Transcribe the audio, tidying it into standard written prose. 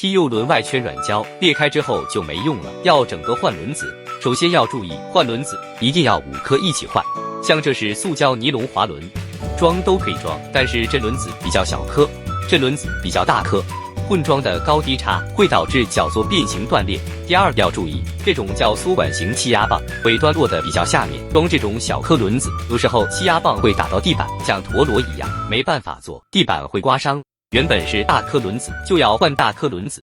，PU 轮外圈软胶裂开之后就没用了，要整个换轮子。首先要注意，换轮子一定要5颗一起换。像这是塑胶尼龙滑轮，装都可以装，但是这轮子比较小颗，这轮子比较大颗，混装的高低差会导致角座变形断裂。第二要注意，这种叫缩管型气压棒，尾端落得比较下面，装这种小颗轮子，有时候气压棒会打到地板，像陀螺一样，没办法做，地板会刮伤。原本是大颗轮子，就要换大颗轮子。